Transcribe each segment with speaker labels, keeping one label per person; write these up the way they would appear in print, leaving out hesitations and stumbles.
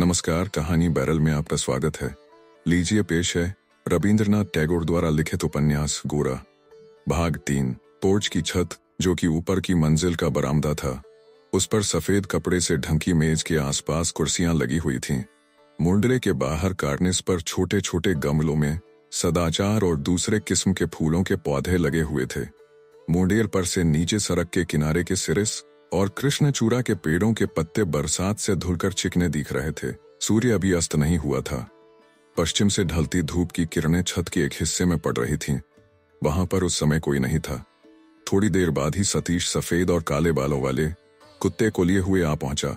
Speaker 1: नमस्कार, कहानी बैरल में आपका स्वागत है। लीजिए पेश है रविंद्रनाथ टैगोर द्वारा लिखित उपन्यास गोरा, भाग 3। पोर्च की छत, जो कि ऊपर की मंजिल का बरामदा था, उस पर सफेद कपड़े से ढंकी मेज के आसपास कुर्सियां लगी हुई थीं। मुंडरे के बाहर कार्निस पर छोटे छोटे गमलों में सदाचार और दूसरे किस्म के फूलों के पौधे लगे हुए थे। मुंडेर पर से नीचे सड़क के किनारे के सिरिस और कृष्णचूड़ा के पेड़ों के पत्ते बरसात से धुलकर चिकने दिख रहे थे। सूर्य अभी अस्त नहीं हुआ था। पश्चिम से ढलती धूप की किरणें छत के एक हिस्से में पड़ रही थीं। वहां पर उस समय कोई नहीं था। थोड़ी देर बाद ही सतीश सफेद और काले बालों वाले कुत्ते को लिए हुए आ पहुंचा।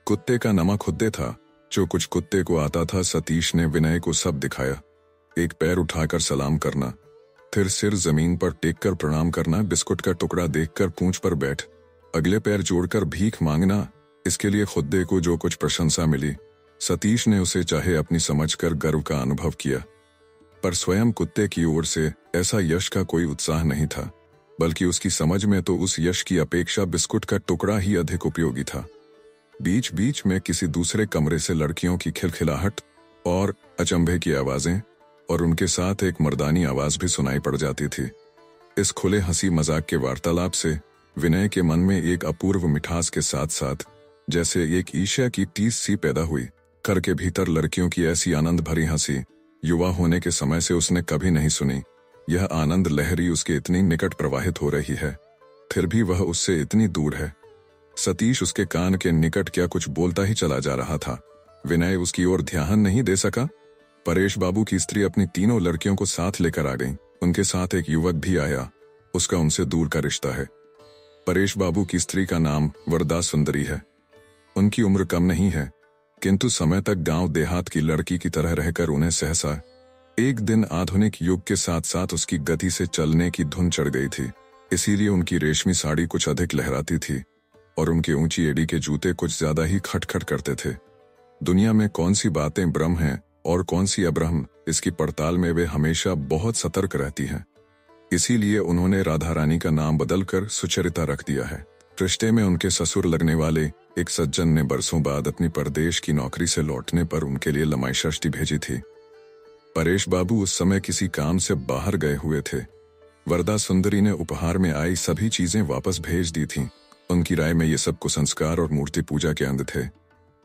Speaker 1: कुत्ते का नाम खुद्दे था। जो कुछ कुत्ते को आता था, सतीश ने विनय को सब दिखाया। एक पैर उठाकर सलाम करना, फिर सिर जमीन पर टेककर प्रणाम करना, बिस्कुट का टुकड़ा देखकर पूंछ पर बैठ, अगले पैर जोड़कर भीख मांगना। इसके लिए खुद्दे को जो कुछ प्रशंसा मिली, सतीश ने उसे चाहे अपनी समझकर गर्व का अनुभव किया, पर स्वयं कुत्ते की ओर से ऐसा यश का कोई उत्साह नहीं था, बल्कि उसकी समझ में तो उस यश की अपेक्षा बिस्कुट का टुकड़ा ही अधिक उपयोगी था। बीच बीच में किसी दूसरे कमरे से लड़कियों की खिलखिलाहट और अचंभे की आवाजें और उनके साथ एक मर्दानी आवाज भी सुनाई पड़ जाती थी। इस खुले हंसी मजाक के वार्तालाप से विनय के मन में एक अपूर्व मिठास के साथ साथ जैसे एक ईर्ष्या की टीस सी पैदा हुई। घर के भीतर लड़कियों की ऐसी आनंद भरी हंसी युवा होने के समय से उसने कभी नहीं सुनी। यह आनंद लहरी उसके इतनी निकट प्रवाहित हो रही है, फिर भी वह उससे इतनी दूर है। सतीश उसके कान के निकट क्या कुछ बोलता ही चला जा रहा था। विनय उसकी ओर ध्यान नहीं दे सका। परेश बाबू की स्त्री अपनी तीनों लड़कियों को साथ लेकर आ गई। उनके साथ एक युवक भी आया। उसका उनसे दूर का रिश्ता है। परेश बाबू की स्त्री का नाम वरदा सुंदरी है। उनकी उम्र कम नहीं है, किंतु समय तक गांव देहात की लड़की की तरह रहकर उन्हें सहसा एक दिन आधुनिक युग के साथ साथ उसकी गति से चलने की धुन चढ़ गई थी। इसीलिए उनकी रेशमी साड़ी कुछ अधिक लहराती थी और उनके ऊंची एड़ी के जूते कुछ ज्यादा ही खटखट करते थे। दुनिया में कौन सी बातें ब्रह्म हैं और कौन सी अब्रह्म, इसकी पड़ताल में वे हमेशा बहुत सतर्क रहती हैं। इसीलिए उन्होंने राधा रानी का नाम बदलकर सुचरिता रख दिया है। रिश्ते में उनके ससुर लगने वाले एक सज्जन ने बरसों बाद अपनी परदेश की नौकरी से लौटने पर उनके लिए लमाई षष्ठी भेजी थी। परेश बाबू उस समय किसी काम से बाहर गए हुए थे। वरदा सुंदरी ने उपहार में आई सभी चीजें वापस भेज दी थीं। उनकी राय में ये सब कुसंस्कार और मूर्ति पूजा के अंग थे।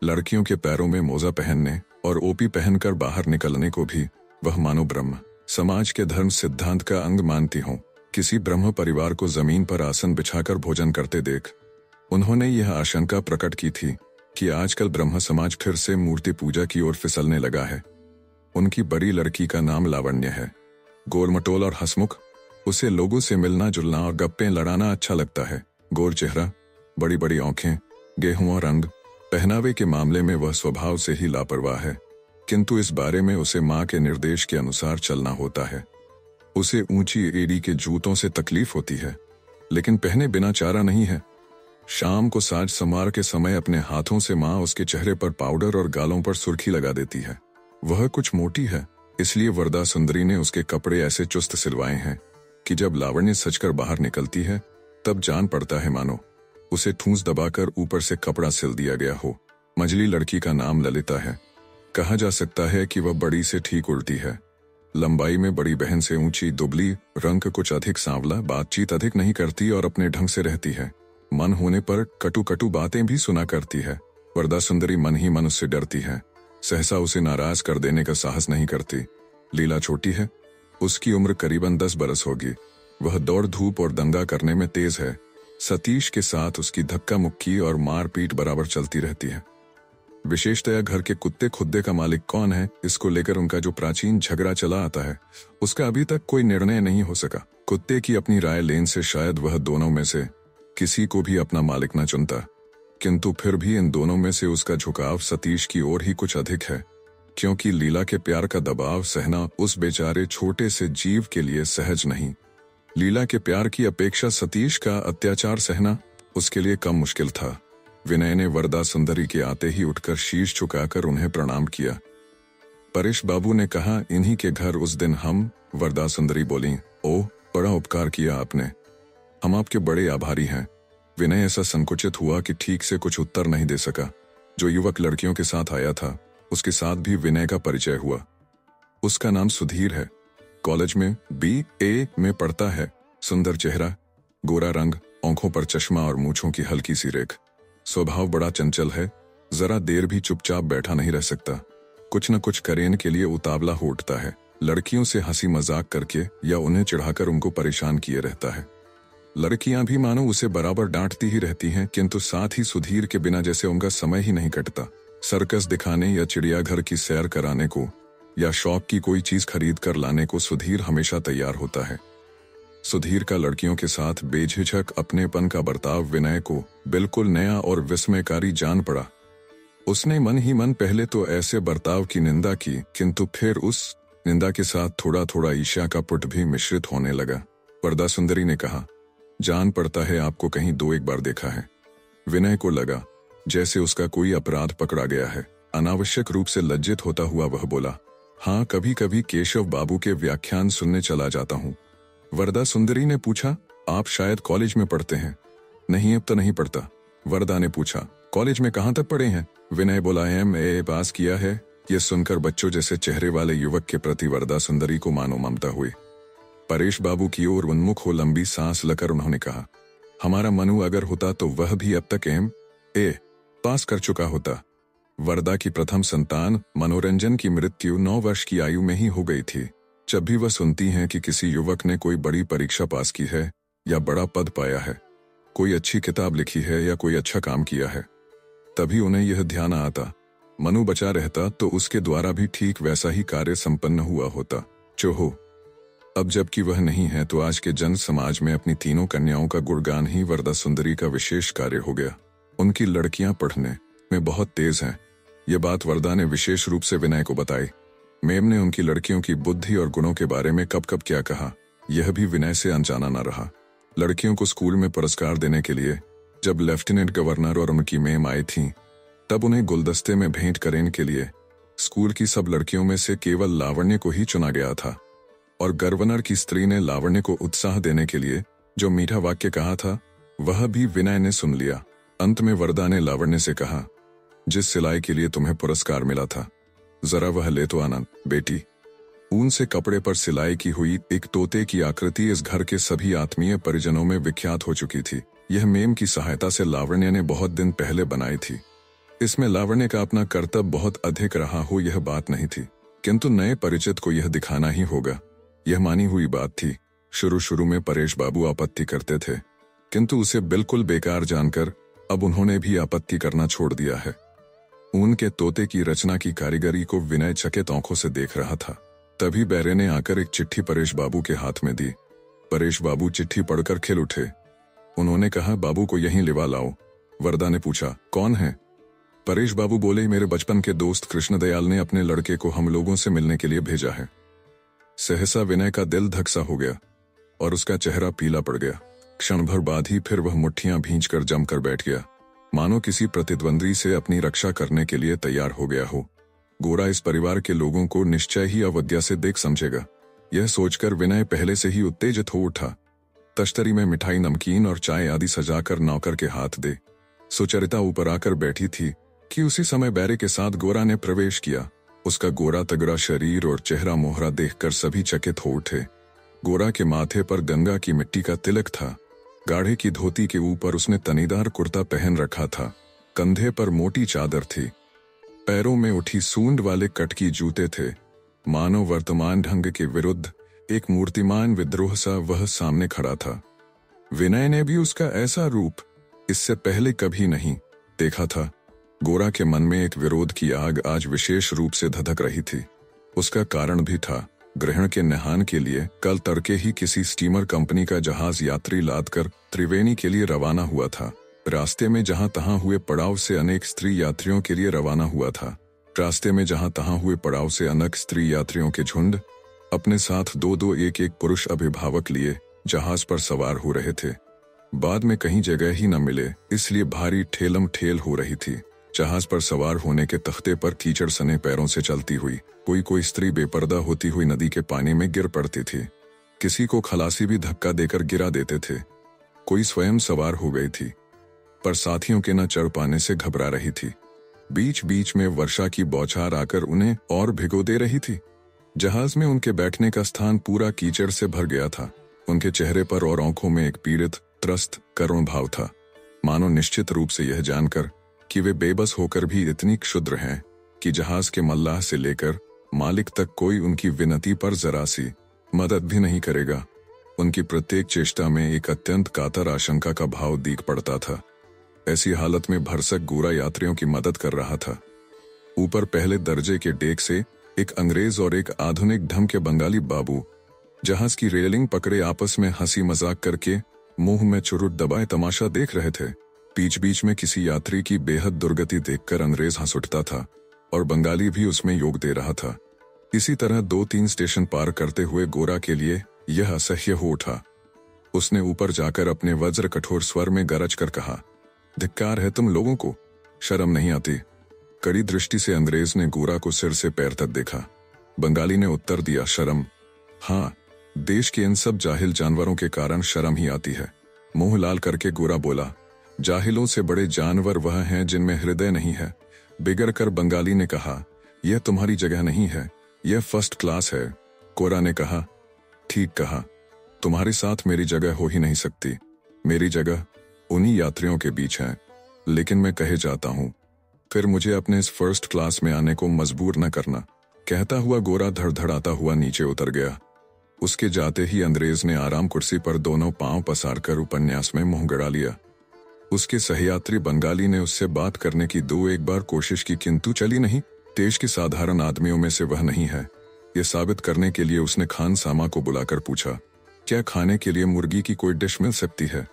Speaker 1: लड़कियों के पैरों में मोजा पहनने और ओपी पहनकर बाहर निकलने को भी वह मानो ब्रह्म समाज के धर्म सिद्धांत का अंग मानती हों। किसी ब्रह्म परिवार को जमीन पर आसन बिछाकर भोजन करते देख उन्होंने यह आशंका प्रकट की थी कि आजकल ब्रह्म समाज फिर से मूर्ति पूजा की ओर फिसलने लगा है। उनकी बड़ी लड़की का नाम लावण्य है। गोरमटोल और हंसमुख, उसे लोगों से मिलना जुलना और गप्पे लड़ाना अच्छा लगता है। गोर चेहरा, बड़ी बड़ी आंखें, गेहुआ रंग, पहनावे के मामले में वह स्वभाव से ही लापरवाह है, किंतु इस बारे में उसे माँ के निर्देश के अनुसार चलना होता है। उसे ऊंची एड़ी के जूतों से तकलीफ होती है, लेकिन पहने बिना चारा नहीं है। शाम को साज समार के समय अपने हाथों से माँ उसके चेहरे पर पाउडर और गालों पर सुर्खी लगा देती है। वह कुछ मोटी है, इसलिए वरदा सुंदरी ने उसके कपड़े ऐसे चुस्त सिलवाए हैं कि जब लावण्य सजकर बाहर निकलती है तब जान पड़ता है मानो उसे ठूंस दबाकर ऊपर से कपड़ा सिल दिया गया हो। मझली लड़की का नाम ललिता है। कहा जा सकता है कि वह बड़ी से ठीक उल्टी है। लंबाई में बड़ी बहन से ऊंची, दुबली, रंग कुछ अधिक सांवला, बातचीत अधिक नहीं करती और अपने ढंग से रहती है। मन होने पर कटु कटु बातें भी सुना करती है। वरदा सुंदरी मन ही मन उससे डरती है, सहसा उसे नाराज कर देने का साहस नहीं करती। लीला छोटी है, उसकी उम्र करीबन 10 बरस होगी। वह दौड़ धूप और दंगा करने में तेज है। सतीश के साथ उसकी धक्का मुक्की और मारपीट बराबर चलती रहती है। विशेषतया घर के कुत्ते खुद्दे का मालिक कौन है, इसको लेकर उनका जो प्राचीन झगड़ा चला आता है, उसका अभी तक कोई निर्णय नहीं हो सका। कुत्ते की अपनी राय लेने से शायद वह दोनों में से किसी को भी अपना मालिक न चुनता, किंतु फिर भी इन दोनों में से उसका झुकाव सतीश की ओर ही कुछ अधिक है, क्योंकि लीला के प्यार का दबाव सहना उस बेचारे छोटे से जीव के लिए सहज नहीं। लीला के प्यार की अपेक्षा सतीश का अत्याचार सहना उसके लिए कम मुश्किल था। विनय ने वरदा सुंदरी के आते ही उठकर शीश झुकाकर उन्हें प्रणाम किया। परेश बाबू ने कहा, इन्हीं के घर उस दिन हम। वरदा सुंदरी बोली, ओह, बड़ा उपकार किया आपने, हम आपके बड़े आभारी हैं। विनय ऐसा संकुचित हुआ कि ठीक से कुछ उत्तर नहीं दे सका। जो युवक लड़कियों के साथ आया था उसके साथ भी विनय का परिचय हुआ। उसका नाम सुधीर है। कॉलेज में BA में पढ़ता है। सुंदर चेहरा, गोरा रंग, आंखों पर चश्मा और मूंछों की हल्की सी रेख। स्वभाव बड़ा चंचल है, जरा देर भी चुपचाप बैठा नहीं रह सकता। कुछ न कुछ करेन के लिए उतावला हो उठता है। लड़कियों से हंसी मजाक करके या उन्हें चिढ़ाकर उनको परेशान किए रहता है। लड़कियां भी मानो उसे बराबर डांटती ही रहती हैं, किंतु साथ ही सुधीर के बिना जैसे उनका समय ही नहीं कटता। सर्कस दिखाने या चिड़ियाघर की सैर कराने को या शौक की कोई चीज खरीद कर लाने को सुधीर हमेशा तैयार होता है। सुधीर का लड़कियों के साथ बेझिझक अपनेपन का बर्ताव विनय को बिल्कुल नया और विस्मयकारी जान पड़ा। उसने मन ही मन पहले तो ऐसे बर्ताव की निंदा की, किंतु फिर उस निंदा के साथ थोड़ा थोड़ा ईर्ष्या का पुट भी मिश्रित होने लगा। वरदा सुंदरी ने कहा, जान पड़ता है आपको कहीं 2-1 बार देखा है। विनय को लगा जैसे उसका कोई अपराध पकड़ा गया है। अनावश्यक रूप से लज्जित होता हुआ वह बोला, हाँ, कभी कभी केशव बाबू के व्याख्यान सुनने चला जाता हूँ। वरदा सुंदरी ने पूछा, आप शायद कॉलेज में पढ़ते हैं? नहीं, अब तो नहीं पढ़ता। वरदा ने पूछा, कॉलेज में कहाँ तक पढ़े हैं? विनय बोला, MA पास किया है। यह सुनकर बच्चों जैसे चेहरे वाले युवक के प्रति वरदा सुंदरी को मानो ममता हुई। परेश बाबू की ओर उन्मुख हो लंबी सांस लेकर उन्होंने कहा, हमारा मनु अगर होता तो वह भी अब तक MA पास कर चुका होता। वरदा की प्रथम संतान मनोरंजन की मृत्यु 9 वर्ष की आयु में ही हो गई थी। जब भी वह सुनती हैं कि किसी युवक ने कोई बड़ी परीक्षा पास की है या बड़ा पद पाया है, कोई अच्छी किताब लिखी है या कोई अच्छा काम किया है, तभी उन्हें यह ध्यान आता, मनु बचा रहता तो उसके द्वारा भी ठीक वैसा ही कार्य संपन्न हुआ होता जो हो। अब जबकि वह नहीं है तो आज के जन समाज में अपनी तीनों कन्याओं का गुणगान ही वरदा सुंदरी का विशेष कार्य हो गया। उनकी लड़कियां पढ़ने में बहुत तेज हैं। यह बात वरदा ने विशेष रूप से विनय को बताई। मेम ने उनकी लड़कियों की बुद्धि और गुणों के बारे में कब कब क्या कहा, यह भी विनय से अनजाना न रहा। लड़कियों को स्कूल में पुरस्कार देने के लिए जब लेफ्टिनेंट गवर्नर और उनकी मेम आई थीं, तब उन्हें गुलदस्ते में भेंट करने के लिए स्कूल की सब लड़कियों में से केवल लावण्य को ही चुना गया था। और गवर्नर की स्त्री ने लावण्य को उत्साह देने के लिए जो मीठा वाक्य कहा था, वह भी विनय ने सुन लिया। अंत में वरदा ने लावण्य से कहा, जिस सिलाई के लिए तुम्हें पुरस्कार मिला था, जरा वह ले तो आना बेटी। ऊन से कपड़े पर सिलाई की हुई एक तोते की आकृति इस घर के सभी आत्मीय परिजनों में विख्यात हो चुकी थी। यह मेम की सहायता से लावण्य ने बहुत दिन पहले बनाई थी। इसमें लावण्य का अपना कर्तव्य बहुत अधिक रहा हो यह बात नहीं थी, किंतु नए परिचित को यह दिखाना ही होगा, यह मानी हुई बात थी। शुरू शुरू में परेश बाबू आपत्ति करते थे, किंतु उसे बिल्कुल बेकार जानकर अब उन्होंने भी आपत्ति करना छोड़ दिया है। ऊन के तोते की रचना की कारीगरी को विनय चकित आंखों से देख रहा था। तभी बैरे ने आकर एक चिट्ठी परेश बाबू के हाथ में दी। परेश बाबू चिट्ठी पढ़कर खिल उठे। उन्होंने कहा, बाबू को यहीं लिवा लाओ। वरदा ने पूछा, कौन है? परेश बाबू बोले, मेरे बचपन के दोस्त कृष्णदयाल ने अपने लड़के को हम लोगों से मिलने के लिए भेजा है। सहसा विनय का दिल धक्सा हो गया और उसका चेहरा पीला पड़ गया। क्षण भर बाद ही फिर वह मुट्ठियां भींचकर जमकर बैठ गया, मानो किसी प्रतिद्वंदी से अपनी रक्षा करने के लिए तैयार हो गया हो। गोरा इस परिवार के लोगों को निश्चय ही अवज्ञा से देख समझेगा, यह सोचकर विनय पहले से ही उत्तेजित हो उठा। तश्तरी में मिठाई, नमकीन और चाय आदि सजाकर नौकर के हाथ दे सुचरिता ऊपर आकर बैठी थी कि उसी समय बैरे के साथ गोरा ने प्रवेश किया। उसका गोरा तगड़ा शरीर और चेहरा मोहरा देखकर सभी चकित हो उठे। गोरा के माथे पर गंगा की मिट्टी का तिलक था। गाढ़े की धोती के ऊपर उसने तनीदार कुर्ता पहन रखा था। कंधे पर मोटी चादर थी। पैरों में उठी सूंड वाले कटकी जूते थे। मानो वर्तमान ढंग के विरुद्ध एक मूर्तिमान विद्रोह सा वह सामने खड़ा था। विनय ने भी उसका ऐसा रूप इससे पहले कभी नहीं देखा था। गोरा के मन में एक विरोध की आग आज विशेष रूप से धधक रही थी। उसका कारण भी था। ग्रहण के नहान के लिए कल तड़के ही किसी स्टीमर कंपनी का जहाज यात्री लादकर त्रिवेणी के लिए रवाना हुआ था। रास्ते में जहां तहां हुए पड़ाव से अनेक स्त्री यात्रियों के लिए रवाना हुआ था। रास्ते में जहां तहां हुए पड़ाव से अनेक स्त्री यात्रियों के झुंड अपने साथ 2-2 एक-एक पुरुष अभिभावक लिए जहाज पर सवार हो रहे थे। बाद में कहीं जगह ही न मिले, इसलिए भारी ठेलम ठेल हो रही थी। जहाज पर सवार होने के तख्ते पर कीचड़ सने पैरों से चलती हुई कोई स्त्री बेपर्दा होती हुई नदी के पानी में गिर पड़ती थी। किसी को खलासी भी धक्का देकर गिरा देते थे। कोई स्वयं सवार हो गई थी, पर साथियों के न चढ़ पाने से घबरा रही थी। बीच बीच में वर्षा की बौछार आकर उन्हें और भिगो दे रही थी। जहाज में उनके बैठने का स्थान पूरा कीचड़ से भर गया था। उनके चेहरे पर और आंखों में एक पीड़ित, त्रस्त, करुण भाव था, मानो निश्चित रूप से यह जानकर कि वे बेबस होकर भी इतनी क्षुद्र हैं कि जहाज के मल्लाह से लेकर मालिक तक कोई उनकी विनती पर जरा सी मदद भी नहीं करेगा। उनकी प्रत्येक चेष्टा में एक अत्यंत कातर आशंका का भाव दीख पड़ता था। ऐसी हालत में भरसक गोरा यात्रियों की मदद कर रहा था। ऊपर पहले दर्जे के डेक से एक अंग्रेज और एक आधुनिक ढंग के बंगाली बाबू जहाज की रेलिंग पकड़े आपस में हंसी मजाक करके मुंह में चुरुट दबाए तमाशा देख रहे थे। बीच बीच में किसी यात्री की बेहद दुर्गति देखकर अंग्रेज हंस उठता था और बंगाली भी उसमें योग दे रहा था। इसी तरह 2-3 स्टेशन पार करते हुए गोरा के लिए यह असह्य हो उठा। उसने ऊपर जाकर अपने वज्र कठोर स्वर में गरज कर कहा, धिक्कार है तुम लोगों को, शर्म नहीं आती। कड़ी दृष्टि से अंग्रेज ने गोरा को सिर से पैर तक देखा। बंगाली ने उत्तर दिया, शर्म? हाँ, देश के इन सब जाहिल जानवरों के कारण शर्म ही आती है। मुंह लाल करके गोरा बोला, जाहिलों से बड़े जानवर वह हैं जिनमें हृदय नहीं है। बिगड़ कर बंगाली ने कहा, यह तुम्हारी जगह नहीं है, यह फर्स्ट क्लास है। गोरा ने कहा, ठीक कहा, तुम्हारे साथ मेरी जगह हो ही नहीं सकती। मेरी जगह उन्हीं यात्रियों के बीच है। लेकिन मैं कहे जाता हूं, फिर मुझे अपने इस फर्स्ट क्लास में आने को मजबूर न करना। कहता हुआ गोरा धड़धड़ाता हुआ नीचे उतर गया। उसके जाते ही अंग्रेज ने आराम कुर्सी पर दोनों पांव पसार कर उपन्यास में मुंह गड़ा लिया। उसके सहयात्री बंगाली ने उससे बात करने की 2-1 बार कोशिश की, किंतु चली नहीं। देश के साधारण आदमियों में से वह नहीं है। यह साबित करने के लिए उसने खान सामा को बुलाकर पूछा, क्या खाने के लिए मुर्गी की कोई डिश मिल सकती है?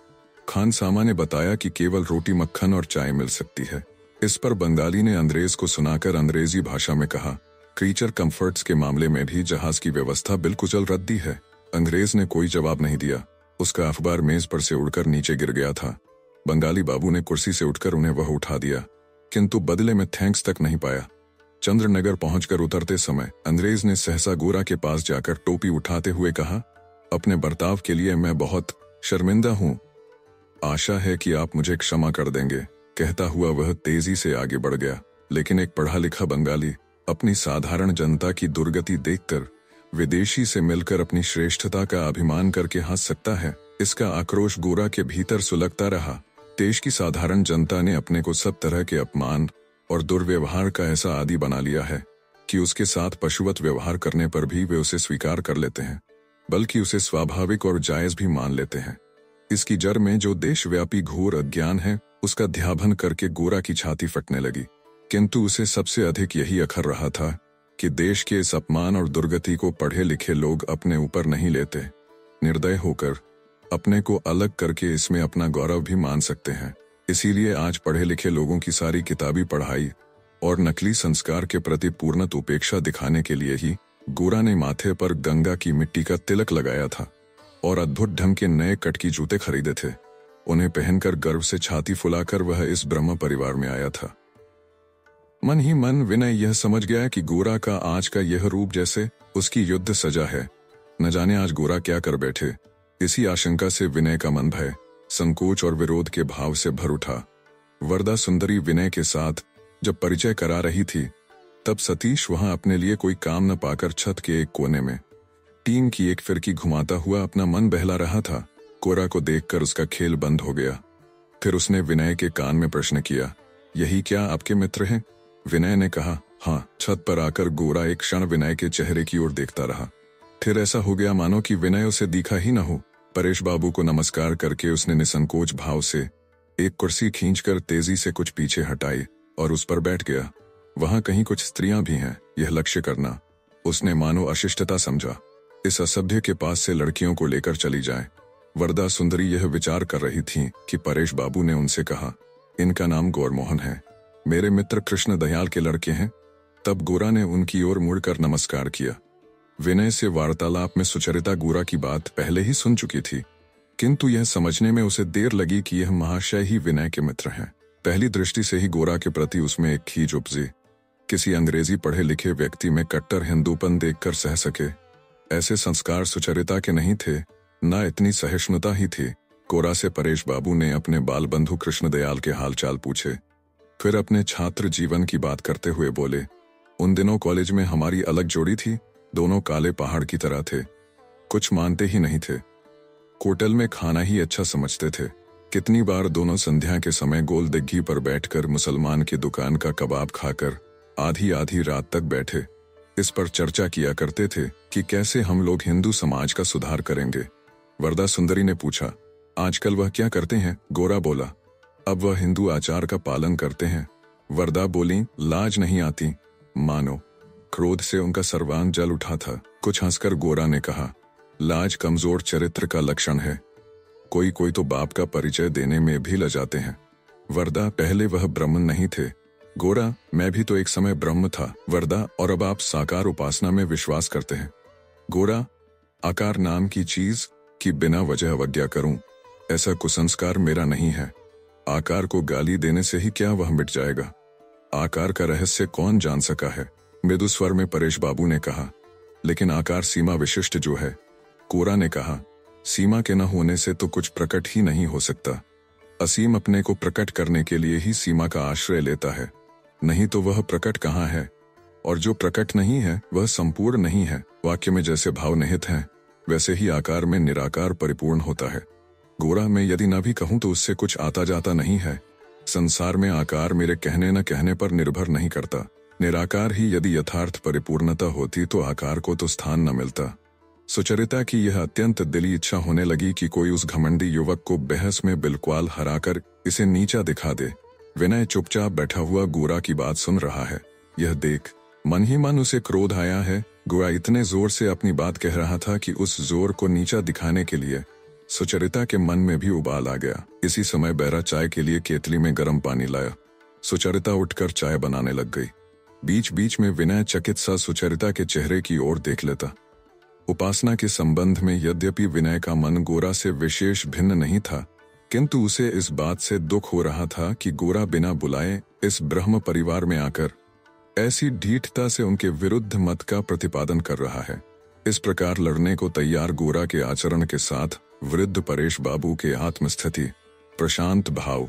Speaker 1: खान सामा ने बताया कि केवल रोटी, मक्खन और चाय मिल सकती है। इस पर बंगाली ने अंग्रेज को सुनाकर अंग्रेजी भाषा में कहा, क्रीचर कंफर्ट्स के मामले में भी जहाज की व्यवस्था बिल्कुल रद्दी है। अंग्रेज ने कोई जवाब नहीं दिया। उसका अखबार मेज पर से उड़कर नीचे गिर गया था। बंगाली बाबू ने कुर्सी से उठकर उन्हें वह उठा दिया, किंतु बदले में थैंक्स तक नहीं पाया। चंद्रनगर पहुंचकर उतरते समय अंग्रेज ने सहसा गोरा के पास जाकर टोपी उठाते हुए कहा, अपने बर्ताव के लिए मैं बहुत शर्मिंदा हूं। आशा है कि आप मुझे क्षमा कर देंगे। कहता हुआ वह तेजी से आगे बढ़ गया। लेकिन एक पढ़ा लिखा बंगाली अपनी साधारण जनता की दुर्गति देखकर विदेशी से मिलकर अपनी श्रेष्ठता का अभिमान करके हंस सकता है, इसका आक्रोश गोरा के भीतर सुलगता रहा। देश की साधारण जनता ने अपने को सब तरह के अपमान और दुर्व्यवहार का ऐसा आदी बना लिया है कि उसके साथ पशुवत व्यवहार करने पर भी वे उसे स्वीकार कर लेते हैं, बल्कि उसे स्वाभाविक और जायज भी मान लेते हैं। इसकी जड़ में जो देशव्यापी घोर अज्ञान है, उसका ध्यान करके गोरा की छाती फटने लगी। किंतु उसे सबसे अधिक यही अखर रहा था कि देश के इस अपमान और दुर्गति को पढ़े लिखे लोग अपने ऊपर नहीं लेते। निर्दय होकर अपने को अलग करके इसमें अपना गौरव भी मान सकते हैं। इसीलिए आज पढ़े लिखे लोगों की सारी किताबी पढ़ाई और नकली संस्कार के प्रति पूर्णत उपेक्षा दिखाने के लिए ही गोरा ने माथे पर गंगा की मिट्टी का तिलक लगाया था और अद्भुत ढंग के नए कटकी जूते खरीदे थे। उन्हें पहनकर गर्व से छाती फुलाकर वह इस ब्रह्म परिवार में आया था। मन ही मन विनय यह समझ गया कि गोरा का आज का यह रूप जैसे उसकी युद्ध सजा है। न जाने आज गोरा क्या कर बैठे। इसी आशंका से विनय का मन भय, संकोच और विरोध के भाव से भर उठा। वरदा सुंदरी विनय के साथ जब परिचय करा रही थी, तब सतीश वहां अपने लिए कोई काम न पाकर छत के एक कोने में टीन की एक फिरकी घुमाता हुआ अपना मन बहला रहा था। गोरा को देखकर उसका खेल बंद हो गया। फिर उसने विनय के कान में प्रश्न किया, यही क्या आपके मित्र हैं? विनय ने कहा, हाँ। छत पर आकर गोरा एक क्षण विनय के चेहरे की ओर देखता रहा। फिर ऐसा हो गया मानो कि विनय उसे दिखा ही न हो। परेश बाबू को नमस्कार करके उसने निसंकोच भाव से एक कुर्सी खींचकर तेजी से कुछ पीछे हटाई और उस पर बैठ गया। वहां कहीं कुछ स्त्रियां भी हैं, यह लक्ष्य करना उसने मानो अशिष्टता समझा। इस असभ्य के पास से लड़कियों को लेकर चली जाए। वरदा सुंदरी यह विचार कर रही थी कि परेश बाबू ने उनसे कहा, इनका नाम गौरमोहन है, मेरे मित्र कृष्ण दयाल के लड़के हैं। तब गोरा ने उनकी ओर मुड़कर नमस्कार किया। विनय से वार्तालाप में सुचरिता गोरा की बात पहले ही सुन चुकी थी, किंतु यह समझने में उसे देर लगी कि यह महाशय ही विनय के मित्र हैं। पहली दृष्टि से ही गोरा के प्रति उसमें एक खींच उपजी। किसी अंग्रेजी पढ़े लिखे व्यक्ति में कट्टर हिंदूपन देखकर सह सके ऐसे संस्कार सुचरिता के नहीं थे, न इतनी सहिष्णुता ही थी। गोरा से परेश बाबू ने अपने बाल बंधु कृष्णदयाल के हालचाल पूछे। फिर अपने छात्र जीवन की बात करते हुए बोले, उन दिनों कॉलेज में हमारी अलग जोड़ी थी, दोनों काले पहाड़ की तरह थे, कुछ मानते ही नहीं थे, होटल में खाना ही अच्छा समझते थे। कितनी बार दोनों संध्या के समय गोल दिग्गी पर बैठकर मुसलमान की दुकान का कबाब खाकर आधी आधी रात तक बैठे इस पर चर्चा किया करते थे कि कैसे हम लोग हिंदू समाज का सुधार करेंगे। वरदा सुंदरी ने पूछा, आजकल वह क्या करते हैं? गोरा बोला, अब वह हिंदू आचार का पालन करते हैं। वरदा बोली, लाज नहीं आती मानो। क्रोध से उनका सर्वांग जल उठा था। कुछ हंसकर गोरा ने कहा, लाज कमजोर चरित्र का लक्षण है, कोई कोई तो बाप का परिचय देने में भी लजाते हैं। वरदा, पहले वह ब्रह्म नहीं थे। गोरा, मैं भी तो एक समय ब्रह्म था वरदा, और अब आप साकार उपासना में विश्वास करते हैं। गोरा, आकार नाम की चीज की बिना वजह अवज्ञा करूं, ऐसा कुसंस्कार मेरा नहीं है। आकार को गाली देने से ही क्या वह मिट जाएगा? आकार का रहस्य कौन जान सका है? मृदु स्वर में परेश बाबू ने कहा, लेकिन आकार सीमा विशिष्ट जो है। गोरा ने कहा, सीमा के न होने से तो कुछ प्रकट ही नहीं हो सकता। असीम अपने को प्रकट करने के लिए ही सीमा का आश्रय लेता है, नहीं तो वह प्रकट कहाँ है? और जो प्रकट नहीं है वह संपूर्ण नहीं है। वाक्य में जैसे भाव निहित हैं, वैसे ही आकार में निराकार परिपूर्ण होता है। गोरा, मैं यदि न भी कहूं तो उससे कुछ आता जाता नहीं है। संसार में आकार मेरे कहने न कहने पर निर्भर नहीं करता। निराकार ही यदि यथार्थ परिपूर्णता होती तो आकार को तो स्थान न मिलता। सुचरिता की यह अत्यंत दिली इच्छा होने लगी कि कोई उस घमंडी युवक को बहस में बिल्कुल हराकर इसे नीचा दिखा दे। विनय चुपचाप बैठा हुआ गोरा की बात सुन रहा है। यह देख मन ही मन उसे क्रोध आया है। गोरा इतने जोर से अपनी बात कह रहा था कि उस जोर को नीचा दिखाने के लिए सुचरिता के मन में भी उबाल आ गया। इसी समय बैरा चाय के लिए केतली में गर्म पानी लाया। सुचरिता उठकर चाय बनाने लग गई। बीच बीच में विनय चकित सा सुचरिता के चेहरे की ओर देख लेता। उपासना के संबंध में यद्यपि विनय का मन गोरा से विशेष भिन्न नहीं था, किंतु उसे इस बात से दुख हो रहा था कि गोरा बिना बुलाए इस ब्रह्म परिवार में आकर ऐसी ढीठता से उनके विरुद्ध मत का प्रतिपादन कर रहा है। इस प्रकार लड़ने को तैयार गोरा के आचरण के साथ वृद्ध परेश बाबू के आत्मस्थिति, प्रशांत भाव,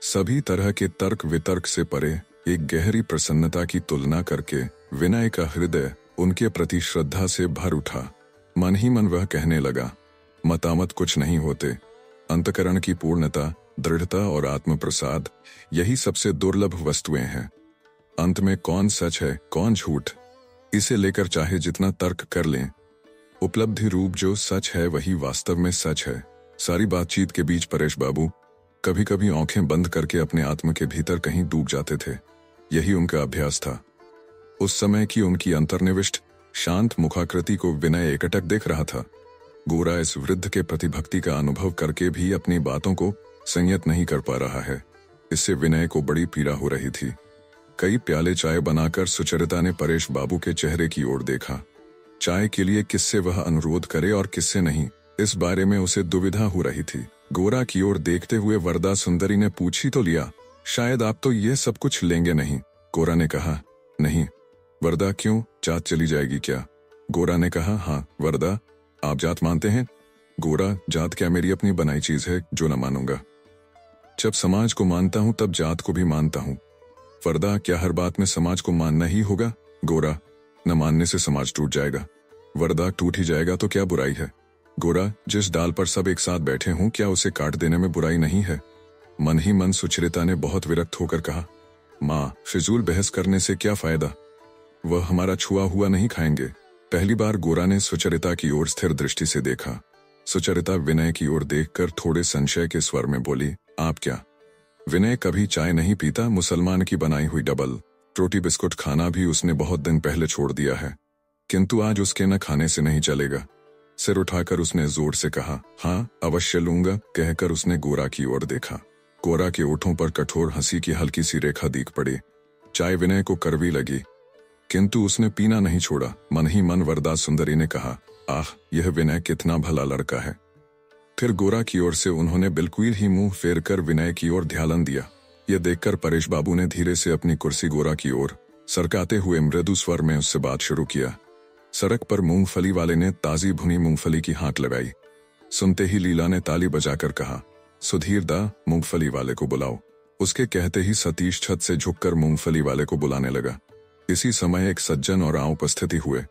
Speaker 1: सभी तरह के तर्क वितर्क से परे एक गहरी प्रसन्नता की तुलना करके विनय का हृदय उनके प्रति श्रद्धा से भर उठा। मन ही मन वह कहने लगा, मतामत कुछ नहीं होते, अंतकरण की पूर्णता, दृढ़ता और आत्मप्रसाद, यही सबसे दुर्लभ वस्तुएं हैं। अंत में कौन सच है कौन झूठ, इसे लेकर चाहे जितना तर्क कर लें, उपलब्धि रूप जो सच है वही वास्तव में सच है। सारी बातचीत के बीच परेश बाबू कभी कभी आंखें बंद करके अपने आत्म के भीतर कहीं डूब जाते थे। यही उनका अभ्यास था। उस समय की उनकी अंतर्निविष्ट शांत मुखाकृति को विनय एकटक देख रहा था। गोरा इस वृद्ध के प्रति भक्ति का अनुभव करके भी अपनी बातों को संयत नहीं कर पा रहा है। इससे विनय को बड़ी पीड़ा हो रही थी। कई प्याले चाय बनाकर सुचरिता ने परेश बाबू के चेहरे की ओर देखा। चाय के लिए किससे वह अनुरोध करे और किससे नहीं, इस बारे में उसे दुविधा हो रही थी। गोरा की ओर देखते हुए वरदा सुंदरी ने पूछ ही तो लिया, शायद आप तो ये सब कुछ लेंगे नहीं? गोरा ने कहा, नहीं। वरदा, क्यों, जात चली जाएगी क्या? गोरा ने कहा, हाँ। वरदा, आप जात मानते हैं? गोरा, जात क्या मेरी अपनी बनाई चीज है जो न मानूंगा? जब समाज को मानता हूं तब जात को भी मानता हूं। वरदा, क्या हर बात में समाज को मानना ही होगा? गोरा, न मानने से समाज टूट जाएगा। वरदा, टूट ही जाएगा तो क्या बुराई है? गोरा, जिस डाल पर सब एक साथ बैठे हों क्या उसे काट देने में बुराई नहीं है? मन ही मन सुचरिता ने बहुत विरक्त होकर कहा, माँ, फिजूल बहस करने से क्या फायदा, वह हमारा छुआ हुआ नहीं खाएंगे। पहली बार गोरा ने सुचरिता की ओर स्थिर दृष्टि से देखा। सुचरिता विनय की ओर देखकर थोड़े संशय के स्वर में बोली, आप क्या? विनय कभी चाय नहीं पीता। मुसलमान की बनाई हुई डबल रोटी बिस्कुट खाना भी उसने बहुत दिन पहले छोड़ दिया है, किंतु आज उसके न खाने से नहीं चलेगा। सिर उठाकर उसने जोर से कहा, हाँ अवश्य लूंगा, कहकर उसने गोरा की ओर देखा। गोरा के ओठों पर कठोर हंसी की हल्की सी रेखा दिख पड़ी। चाय विनय को कड़वी लगी, किंतु उसने पीना नहीं छोड़ा। मन ही मन वरदा सुंदरी ने कहा, आह, यह विनय कितना भला लड़का है। फिर गोरा की ओर से उन्होंने बिल्कुल ही मुंह फेर कर विनय की ओर ध्यान दिया। यह देखकर परेश बाबू ने धीरे से अपनी कुर्सी गोरा की ओर सरकाते हुए मृदु स्वर में उससे बात शुरू किया। सड़क पर मूंगफली वाले ने ताजी भुनी मूंगफली की हाँक लगाई। सुनते ही लीला ने ताली बजाकर कहा, सुधीर दा, मूंगफली वाले को बुलाओ। उसके कहते ही सतीश छत से झुककर मूंगफली वाले को बुलाने लगा। इसी समय एक सज्जन और उपस्थिति हुए।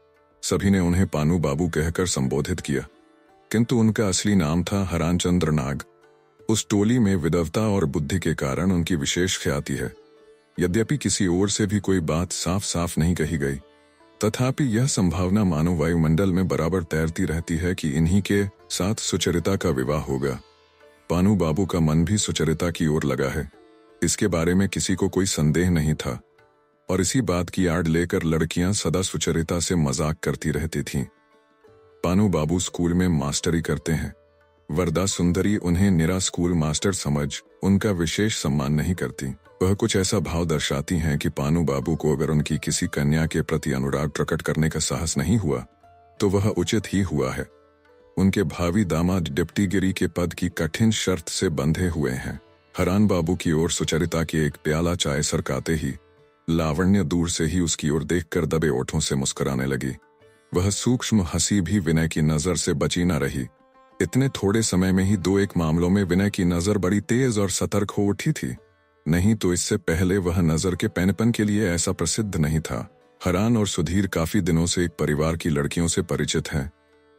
Speaker 1: सभी ने उन्हें पानू बाबू कहकर संबोधित किया, किंतु उनका असली नाम था हरानचंद्र नाग। उस टोली में विद्वता और बुद्धि के कारण उनकी विशेष ख्याति है। यद्यपि किसी ओर से भी कोई बात साफ साफ नहीं कही गई, तथापि यह संभावना मानव वायुमंडल में बराबर तैरती रहती है कि इन्हीं के साथ सुचरिता का विवाह होगा। पानू बाबू का मन भी सुचरिता की ओर लगा है, इसके बारे में किसी को कोई संदेह नहीं था, और इसी बात की आड़ लेकर लड़कियां सदा सुचरिता से मजाक करती रहती थीं। पानू बाबू स्कूल में मास्टरी करते हैं। वरदा सुंदरी उन्हें निरा स्कूल मास्टर समझ उनका विशेष सम्मान नहीं करती। वह कुछ ऐसा भाव दर्शाती हैं कि पानू बाबू को अगर उनकी किसी कन्या के प्रति अनुराग प्रकट करने का साहस नहीं हुआ तो वह उचित ही हुआ है। उनके भावी दामाद डिप्टीगिरी के पद की कठिन शर्त से बंधे हुए हैं। हरान बाबू की ओर सुचरिता के एक प्याला चाय सरकाते ही लावण्य दूर से ही उसकी ओर देखकर दबे ओठों से मुस्कुराने लगी। वह सूक्ष्म हंसी भी विनय की नजर से बची न रही। इतने थोड़े समय में ही दो एक मामलों में विनय की नजर बड़ी तेज और सतर्क हो उठी थी, नहीं तो इससे पहले वह नजर के पैनपन के लिए ऐसा प्रसिद्ध नहीं था। हरान और सुधीर काफी दिनों से एक परिवार की लड़कियों से परिचित हैं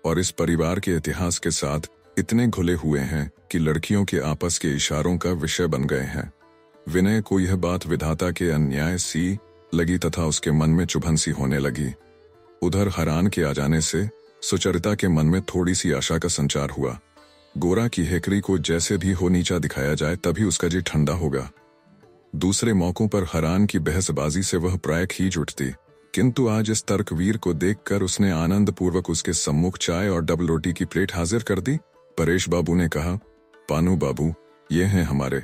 Speaker 1: और इस परिवार के इतिहास के साथ इतने घुले हुए हैं कि लड़कियों के आपस के इशारों का विषय बन गए हैं। विनय को यह बात विधाता के अन्याय सी लगी तथा उसके मन में चुभन सी होने लगी। उधर हरान के आ जाने से सुचरिता के मन में थोड़ी सी आशा का संचार हुआ। गोरा की हेकड़ी को जैसे भी हो नीचा दिखाया जाए तभी उसका जी ठंडा होगा। दूसरे मौकों पर हरान की बहसबाजी से वह प्राय खींच उठती, किंतु आज इस तर्कवीर को देखकर उसने आनंद पूर्वक उसके सम्मुख चाय और डबल रोटी की प्लेट हाजिर कर दी। परेश बाबू ने कहा, पानू बाबू ये हैं हमारे।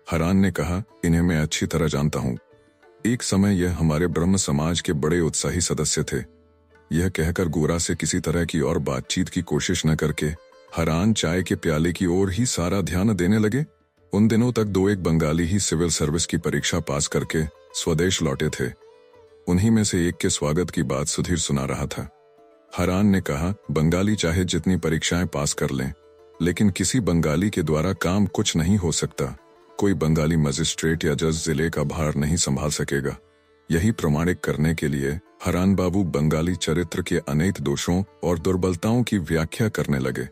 Speaker 1: हरान ने कहा, इन्हें मैं अच्छी तरह जानता हूँ। एक समय यह हमारे ब्रह्म समाज के बड़े उत्साही सदस्य थे। यह कहकर गोरा से किसी तरह की और बातचीत की कोशिश न करके हरान चाय के प्याले की ओर ही सारा ध्यान देने लगे। उन दिनों तक दो एक बंगाली ही सिविल सर्विस की परीक्षा पास करके स्वदेश लौटे थे। उन्हीं में से एक के स्वागत की बात सुधीर सुना रहा था। हरान ने कहा, बंगाली चाहे जितनी परीक्षाएं पास कर लें, लेकिन किसी बंगाली के द्वारा काम कुछ नहीं हो सकता। कोई बंगाली मजिस्ट्रेट या जज जिले का भार नहीं संभाल सकेगा। यही प्रमाणित करने के लिए हरान बाबू बंगाली चरित्र के अनेक दोषों और दुर्बलताओं की व्याख्या करने लगे।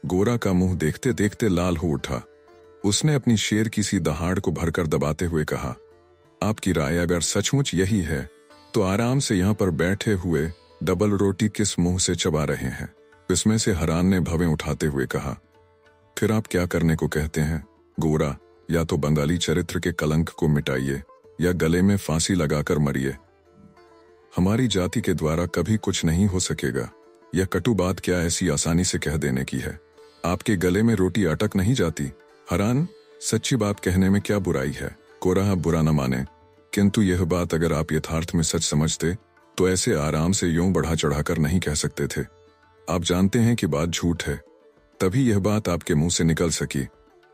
Speaker 1: गोरा का मुंह देखते देखते लाल हो उठा। उसने अपनी शेर की सी दहाड़ को भरकर दबाते हुए कहा, आपकी राय अगर सचमुच यही है तो आराम से यहाँ पर बैठे हुए डबल रोटी किस मुंह से चबा रहे हैं? इसमें से हरान ने भवें उठाते हुए कहा, फिर आप क्या करने को कहते हैं? गोरा, या तो बंगाली चरित्र के कलंक को मिटाइए या गले में फांसी लगाकर मरिए। हमारी जाति के द्वारा कभी कुछ नहीं हो सकेगा। यह कटु बात क्या ऐसी आसानी से कह देने की है? आपके गले में रोटी अटक नहीं जाती। हरान, सच्ची बात कहने में क्या बुराई है? गोरा बुरा न माने, किंतु यह बात अगर आप यथार्थ में सच समझते तो ऐसे आराम से यूं बढ़ा चढ़ाकर नहीं कह सकते थे। आप जानते हैं कि बात झूठ है, तभी यह बात आपके मुंह से निकल सकी।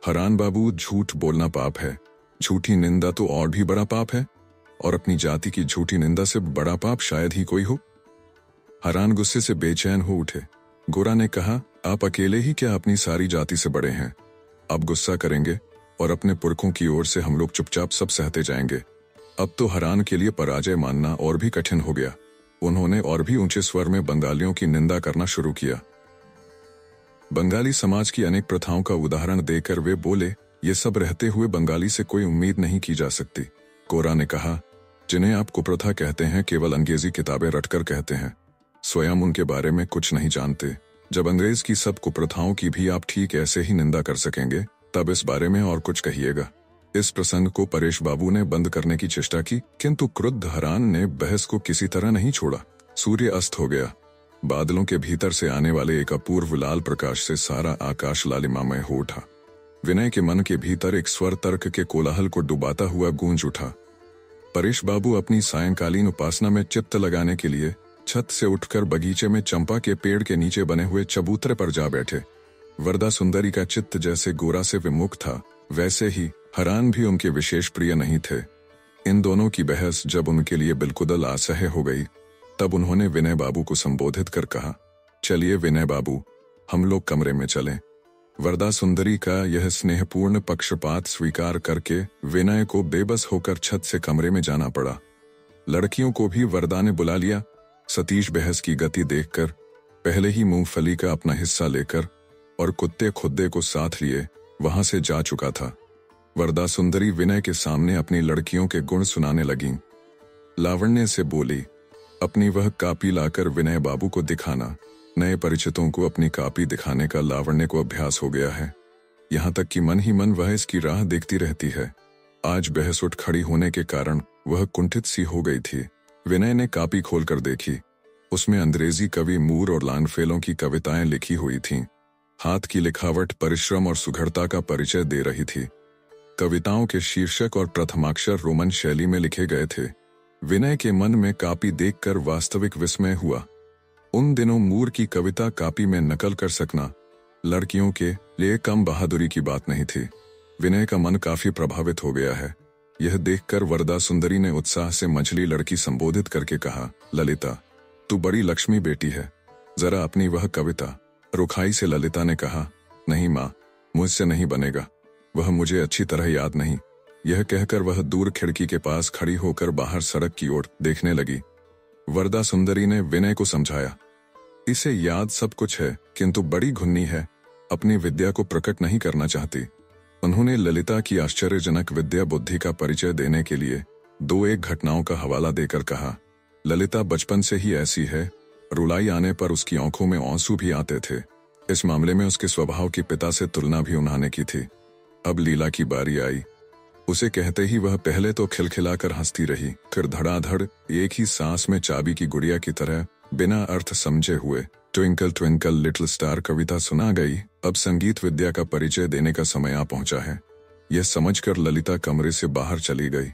Speaker 1: हरान बाबू, झूठ बोलना पाप है, झूठी निंदा तो और भी बड़ा पाप है, और अपनी जाति की झूठी निंदा से बड़ा पाप शायद ही कोई हो। हरान गुस्से से बेचैन हो उठे। गोरा ने कहा, आप अकेले ही क्या अपनी सारी जाति से बड़े हैं? आप गुस्सा करेंगे और अपने पुरखों की ओर से हम लोग चुपचाप सब सहते जाएंगे। अब तो हरान के लिए पराजय मानना और भी कठिन हो गया। उन्होंने और भी ऊंचे स्वर में बंगालियों की निंदा करना शुरू किया। बंगाली समाज की अनेक प्रथाओं का उदाहरण देकर वे बोले, ये सब रहते हुए बंगाली से कोई उम्मीद नहीं की जा सकती। गोरा ने कहा, जिन्हें आप कुप्रथा कहते हैं केवल अंग्रेजी किताबें रटकर कहते हैं, स्वयं उनके बारे में कुछ नहीं जानते। जब अंग्रेज की सब कुप्रथाओं की भी आप ठीक ऐसे ही निंदा कर सकेंगे तब इस बारे में और कुछ कहिएगा। इस प्रसंग को परेश बाबू ने बंद करने की चेष्टा की, किंतु क्रुद्ध हरान ने बहस को किसी तरह नहीं छोड़ा। सूर्य अस्त हो गया। बादलों के भीतर से आने वाले एक अपूर्व लाल प्रकाश से सारा आकाश लालिमामय हो उठा। विनय के मन के भीतर एक स्वर तर्क के कोलाहल को डुबाता हुआ गूंज उठा। परेश बाबू अपनी सायंकालीन उपासना में चित्त लगाने के लिए छत से उठकर बगीचे में चंपा के पेड़ के नीचे बने हुए चबूतरे पर जा बैठे। वरदा सुंदरी का चित्त जैसे गोरा से विमुख था, वैसे ही हरान भी उनके विशेष प्रिय नहीं थे। इन दोनों की बहस जब उनके लिए बिल्कुल असह्य हो गई, तब उन्होंने विनय बाबू को संबोधित कर कहा, चलिए विनय बाबू, हम लोग कमरे में चलें। वरदा सुंदरी का यह स्नेहपूर्ण पक्षपात स्वीकार करके विनय को बेबस होकर छत से कमरे में जाना पड़ा। लड़कियों को भी वरदा ने बुला लिया। सतीश बहस की गति देखकर पहले ही मूंगफली का अपना हिस्सा लेकर और कुत्ते खुद्दे को साथ लिए वहां से जा चुका था। वरदा सुंदरी विनय के सामने अपनी लड़कियों के गुण सुनाने लगीं। लावण्य से बोली, अपनी वह कापी लाकर विनय बाबू को दिखाना। नए परिचितों को अपनी कापी दिखाने का लावण्य को अभ्यास हो गया है, यहाँ तक कि मन ही मन वह इसकी राह देखती रहती है। आज बहस उठ खड़ी होने के कारण वह कुंठित सी हो गई थी। विनय ने कापी खोलकर देखी। उसमें अंग्रेजी कवि मूर और लॉन्गफेलो की कविताएं लिखी हुई थीं। हाथ की लिखावट परिश्रम और सुघड़ता का परिचय दे रही थी। कविताओं के शीर्षक और प्रथमाक्षर रोमन शैली में लिखे गए थे। विनय के मन में कापी देखकर वास्तविक विस्मय हुआ। उन दिनों मूर की कविता कापी में नकल कर सकना लड़कियों के लिए कम बहादुरी की बात नहीं थी। विनय का मन काफी प्रभावित हो गया है। यह देखकर वरदा सुंदरी ने उत्साह से मझली लड़की संबोधित करके कहा, ललिता, तू बड़ी लक्ष्मी बेटी है, जरा अपनी वह कविता। रुखाई से ललिता ने कहा, नहीं माँ, मुझसे नहीं बनेगा, वह मुझे अच्छी तरह याद नहीं। यह कहकर वह दूर खिड़की के पास खड़ी होकर बाहर सड़क की ओर देखने लगी। वरदा सुंदरी ने विनय को समझाया, इसे याद सब कुछ है किंतु बड़ी घुन्नी है, अपनी विद्या को प्रकट नहीं करना चाहती। उन्होंने ललिता की आश्चर्यजनक विद्या बुद्धि का परिचय देने के लिए दो एक घटनाओं का हवाला देकर कहा, ललिता बचपन से ही ऐसी है, रुलाई आने पर उसकी आंखों में आंसू भी आते थे। इस मामले में उसके स्वभाव की पिता से तुलना भी उन्होंने की थी। अब लीला की बारी आई। उसे कहते ही वह पहले तो खिलखिलाकर हंसती रही, फिर धड़ाधड़ एक ही सांस में चाबी की गुड़िया की तरह बिना अर्थ समझे हुए ट्विंकल ट्विंकल लिटिल स्टार कविता सुना गई। अब संगीत विद्या का परिचय देने का समय आ पहुंचा है। यह समझकर ललिता कमरे से बाहर चली गई।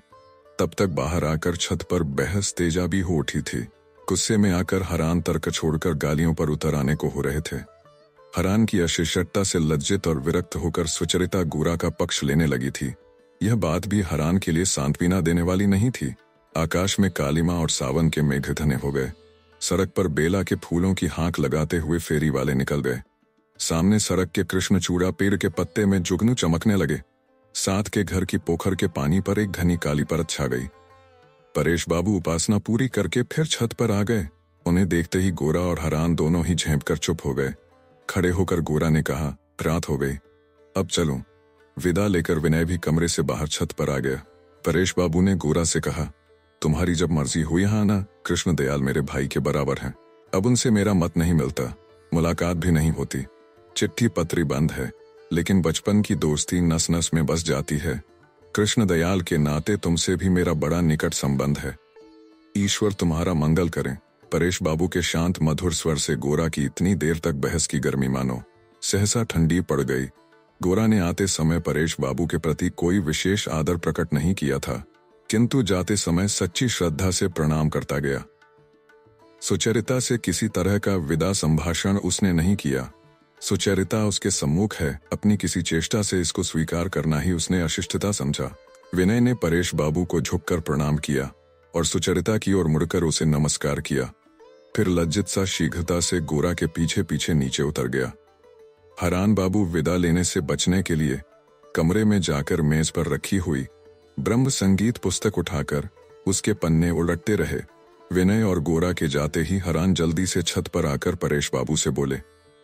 Speaker 1: तब तक बाहर आकर छत पर बहस तेजाबी हो उठी थी। गुस्से में आकर हरान तर्क छोड़कर गालियों पर उतर आने को हो रहे थे। हरान की अशिष्टता से लज्जित और विरक्त होकर सुचरिता गोरा का पक्ष लेने लगी थी। यह बात भी हरान के लिए सांत्वना देने वाली नहीं थी। आकाश में कालिमा और सावन के मेघ घने हो गए। सड़क पर बेला के फूलों की हाँक लगाते हुए फेरी वाले निकल गए। सामने सड़क के कृष्णचूड़ा पेड़ के पत्ते में जुगनू चमकने लगे। साथ के घर की पोखर के पानी पर एक घनी काली परत छा गई। परेश बाबू उपासना पूरी करके फिर छत पर आ गए। उन्हें देखते ही गोरा और हरान दोनों ही झेंप कर चुप हो गए। खड़े होकर गोरा ने कहा, रात हो गई, अब चलूं। विदा लेकर विनय भी कमरे से बाहर छत पर आ गया। परेश बाबू ने गोरा से कहा, तुम्हारी जब मर्जी हो यहाँ आना, कृष्ण दयाल मेरे भाई के बराबर हैं। अब उनसे मेरा मत नहीं मिलता, मुलाकात भी नहीं होती। चिट्ठी पत्री बंद है, लेकिन बचपन की दोस्ती नस नस में बस जाती है। कृष्ण दयाल के नाते तुमसे भी मेरा बड़ा निकट संबंध है। ईश्वर तुम्हारा मंगल करें। परेश बाबू के शांत मधुर स्वर से गोरा की इतनी देर तक बहस की गर्मी मानो सहसा ठंडी पड़ गई। गोरा ने आते समय परेश बाबू के प्रति कोई विशेष आदर प्रकट नहीं किया था, किंतु जाते समय सच्ची श्रद्धा से प्रणाम करता गया। सुचरिता से किसी तरह का विदा संभाषण उसने नहीं किया। सुचरिता उसके सम्मुख है, अपनी किसी चेष्टा से इसको स्वीकार करना ही उसने अशिष्टता समझा। विनय ने परेश बाबू को झुककर प्रणाम किया और सुचरिता की ओर मुड़कर उसे नमस्कार किया। फिर लज्जित सा शीघ्रता से गोरा के पीछे पीछे नीचे उतर गया। हरान बाबू विदा लेने से बचने के लिए कमरे में जाकर मेज पर रखी हुई ब्रह्म संगीत पुस्तक उठाकर उसके पन्ने उलटते रहे। विनय और गोरा के जाते ही हरान जल्दी से छत पर आकर परेश बाबू से बोले,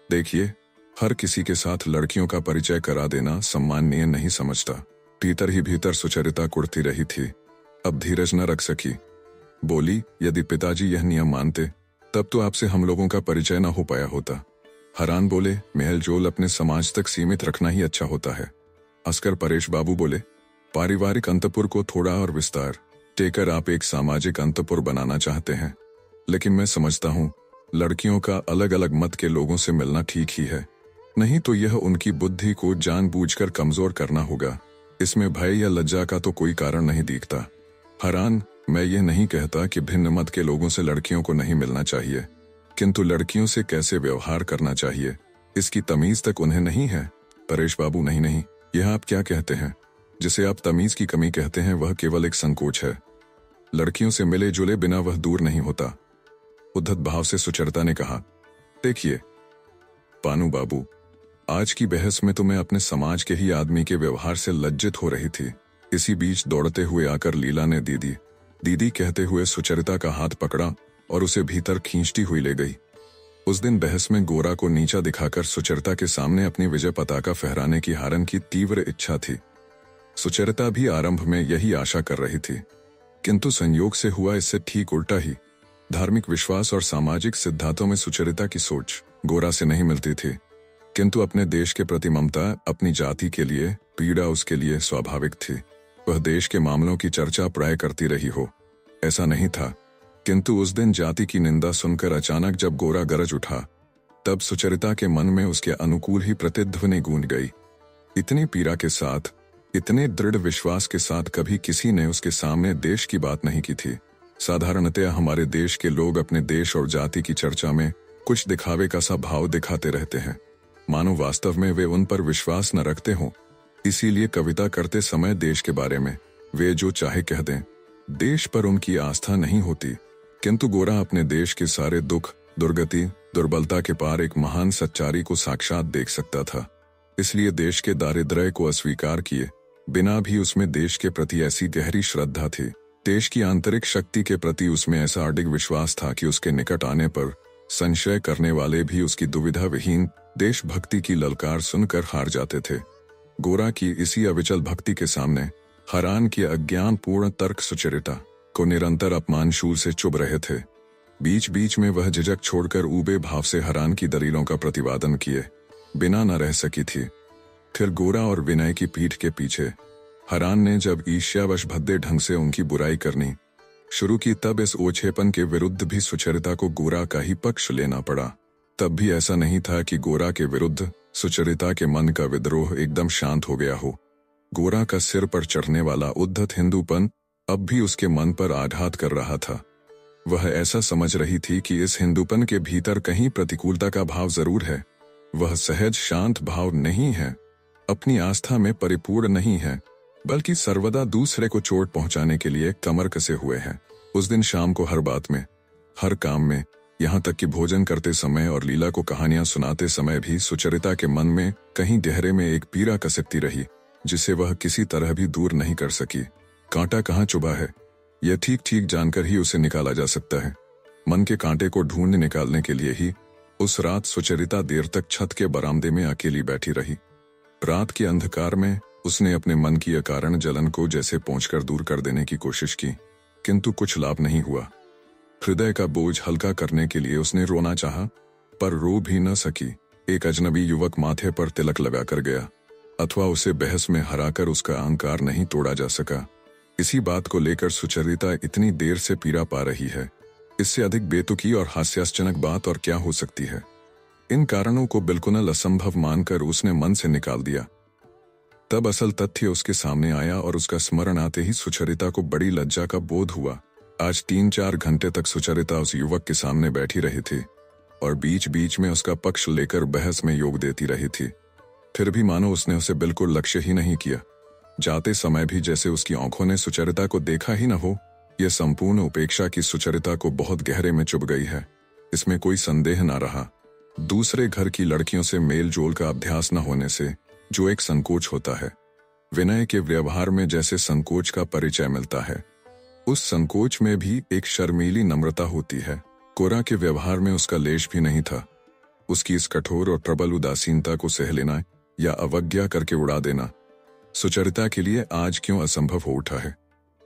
Speaker 1: देखिए, हर किसी के साथ लड़कियों का परिचय करा देना सम्माननीय नहीं समझता। भीतर ही भीतर सुचरिता कुड़ती रही थी, अब धीरज न रख सकी। बोली, यदि पिताजी यह नियम मानते तब तो आपसे हम लोगों का परिचय न हो पाया होता। हरान बोले, मेल जोल अपने समाज तक सीमित रखना ही अच्छा होता है। हंसकर परेश बाबू बोले, पारिवारिक अंतपुर को थोड़ा और विस्तार देकर आप एक सामाजिक अंतपुर बनाना चाहते हैं, लेकिन मैं समझता हूँ लड़कियों का अलग अलग मत के लोगों से मिलना ठीक ही है, नहीं तो यह उनकी बुद्धि को जानबूझकर कमजोर करना होगा। इसमें भय या लज्जा का तो कोई कारण नहीं दिखता। हरान, मैं ये नहीं कहता कि भिन्न मत के लोगों से लड़कियों को नहीं मिलना चाहिए, किंतु लड़कियों से कैसे व्यवहार करना चाहिए इसकी तमीज तक उन्हें नहीं है। परेश बाबू, नहीं नहीं, यह आप क्या कहते हैं? जिसे आप तमीज की कमी कहते हैं वह केवल एक संकोच है। लड़कियों से मिले जुले बिना वह दूर नहीं होता। उद्धत भाव से सुचरिता ने कहा, देखिए पानू बाबू, आज की बहस में तो मैं अपने समाज के ही आदमी के व्यवहार से लज्जित हो रही थी। इसी बीच दौड़ते हुए आकर लीला ने दीदी दीदी कहते हुए सुचरिता का हाथ पकड़ा और उसे भीतर खींचती हुई ले गई। उस दिन बहस में गोरा को नीचा दिखाकर सुचरिता के सामने अपनी विजय पताका फहराने की हारन की तीव्र इच्छा थी। सुचरिता भी आरंभ में यही आशा कर रही थी, किंतु संयोग से हुआ इससे ठीक उल्टा ही। धार्मिक विश्वास और सामाजिक सिद्धांतों में सुचरिता की सोच गोरा से नहीं मिलती थी, किंतु अपने देश के प्रति ममता, अपनी जाति के लिए पीड़ा उसके लिए स्वाभाविक थी। वह देश के मामलों की चर्चा प्राय करती रही हो, ऐसा नहीं था, किंतु उस दिन जाति की निंदा सुनकर अचानक जब गोरा गरज उठा, तब सुचरिता के मन में उसके अनुकूल ही प्रतिध्वनि गूंज गई। इतनी पीड़ा के साथ, इतने दृढ़ विश्वास के साथ कभी किसी ने उसके सामने देश की बात नहीं की थी। साधारणतया हमारे देश के लोग अपने देश और जाति की चर्चा में कुछ दिखावे का सा भाव दिखाते रहते हैं, मानो वास्तव में वे उन पर विश्वास न रखते हों। इसीलिए कविता करते समय देश के बारे में वे जो चाहे कह दें, देश पर उनकी आस्था नहीं होती। किंतु गोरा अपने देश के सारे दुख, दुर्गति, दुर्बलता के पार एक महान सच्चारी को साक्षात देख सकता था। इसलिए देश के दारिद्र्य को अस्वीकार किए बिना भी उसमें देश के प्रति ऐसी गहरी श्रद्धा थी। देश की आंतरिक शक्ति के प्रति उसमें ऐसा अडिग विश्वास था कि उसके निकट आने पर संशय करने वाले भी उसकी दुविधा विहीन देशभक्ति की ललकार सुनकर हार जाते थे। गोरा की इसी अविचल भक्ति के सामने हरान की अज्ञानपूर्ण तर्क सुचरिता को निरंतर अपमानशूल से चुभ रहे थे। बीच बीच में वह झिझक छोड़कर ऊबे भाव से हरान की दलीलों का प्रतिवादन किए बिना न रह सकी थी। फिर गोरा और विनय की पीठ के पीछे हरान ने जब ईर्ष्यावश भद्दे ढंग से उनकी बुराई करनी शुरू की, तब इस ओछेपन के विरुद्ध भी सुचरिता को गोरा का ही पक्ष लेना पड़ा। तब भी ऐसा नहीं था कि गोरा के विरुद्ध सुचरिता के मन का विद्रोह एकदम शांत हो गया हो। गोरा का सिर पर चढ़ने वाला उद्धत हिंदूपन अब भी उसके मन पर आघात कर रहा था। वह ऐसा समझ रही थी कि इस हिंदूपन के भीतर कहीं प्रतिकूलता का भाव जरूर है। वह सहज शांत भाव नहीं है, अपनी आस्था में परिपूर्ण नहीं है, बल्कि सर्वदा दूसरे को चोट पहुंचाने के लिए कमर कसे हुए है। उस दिन शाम को हर बात में, हर काम में, यहाँ तक कि भोजन करते समय और लीला को कहानियां सुनाते समय भी सुचरिता के मन में कहीं गहरे में एक पीड़ा कसकती रही, जिसे वह किसी तरह भी दूर नहीं कर सकी। कांटा कहाँ चुभा है, यह ठीक ठीक जानकर ही उसे निकाला जा सकता है। मन के कांटे को ढूंढ निकालने के लिए ही उस रात सुचरिता देर तक छत के बरामदे में अकेली बैठी रही। रात के अंधकार में उसने अपने मन की अकारण जलन को जैसे पहुंचकर दूर कर देने की कोशिश की, किंतु कुछ लाभ नहीं हुआ। हृदय का बोझ हल्का करने के लिए उसने रोना चाहा, पर रो भी न सकी। एक अजनबी युवक माथे पर तिलक लगाकर गया, अथवा उसे बहस में हराकर उसका अहंकार नहीं तोड़ा जा सका। इसी बात को लेकर सुचरिता इतनी देर से पीड़ा पा रही है। इससे अधिक बेतुकी और हास्यास्जनक बात और क्या हो सकती है। इन कारणों को बिल्कुल असंभव मानकर उसने मन से निकाल दिया। तब असल तथ्य उसके सामने आया और उसका स्मरण आते ही सुचरिता को बड़ी लज्जा का बोध हुआ। आज 3-4 घंटे तक सुचरिता उस युवक के सामने बैठी रही थी और बीच बीच में उसका पक्ष लेकर बहस में योग देती रही थी। फिर भी मानो उसने उसे बिल्कुल लक्ष्य ही नहीं किया। जाते समय भी जैसे उसकी आंखों ने सुचरिता को देखा ही न हो। यह संपूर्ण उपेक्षा की सुचरिता को बहुत गहरे में चुभ गई है, इसमें कोई संदेह न रहा। दूसरे घर की लड़कियों से मेल जोल का अभ्यास न होने से जो एक संकोच होता है, विनय के व्यवहार में जैसे संकोच का परिचय मिलता है, उस संकोच में भी एक शर्मीली नम्रता होती है। गोरा के व्यवहार में उसका लेश भी नहीं था। उसकी इस कठोर और प्रबल उदासीनता को सह लेना या अवज्ञा करके उड़ा देना सुचरिता के लिए आज क्यों असंभव हो उठा है।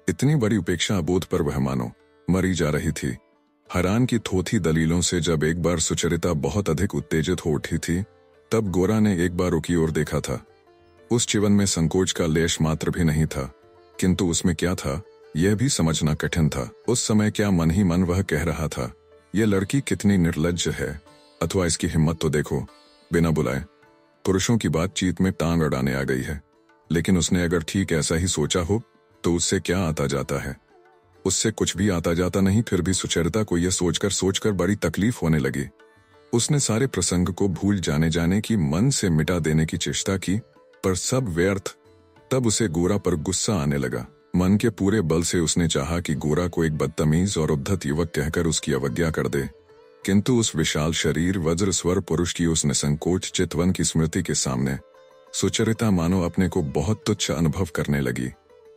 Speaker 1: इतनी बड़ी उपेक्षा अबोध पर वह मानो मरी जा रही थी। हरान की थोथी दलीलों से जब एक बार सुचरिता बहुत अधिक उत्तेजित हो उठी थी, तब गोरा ने एक बार उसकी ओर देखा था। उस चिवन में संकोच का लेश मात्र भी नहीं था, किंतु उसमें क्या था यह भी समझना कठिन था। उस समय क्या मन ही मन वह कह रहा था, यह लड़की कितनी निर्लज्ज है, अथवा इसकी हिम्मत तो देखो, बिना बुलाए पुरुषों की बातचीत में टांग अड़ाने आ गई है। लेकिन उसने अगर ठीक ऐसा ही सोचा हो तो उससे क्या आता जाता है, उससे कुछ भी आता जाता नहीं। फिर भी सुचरिता को यह सोचकर बड़ी तकलीफ होने लगी। उसने सारे प्रसंग को भूल जाने की, मन से मिटा देने की चेष्टा की, पर सब व्यर्थ। तब उसे गोरा पर गुस्सा आने लगा। मन के पूरे बल से उसने चाहा कि गोरा को एक बदतमीज और उद्धत युवक कहकर उसकी अवज्ञा कर दे, किंतु उस विशाल शरीर वज्र स्वर पुरुष की उस निसंकोच चितवन की स्मृति के सामने सुचरिता मानो अपने को बहुत तुच्छ अनुभव करने लगी।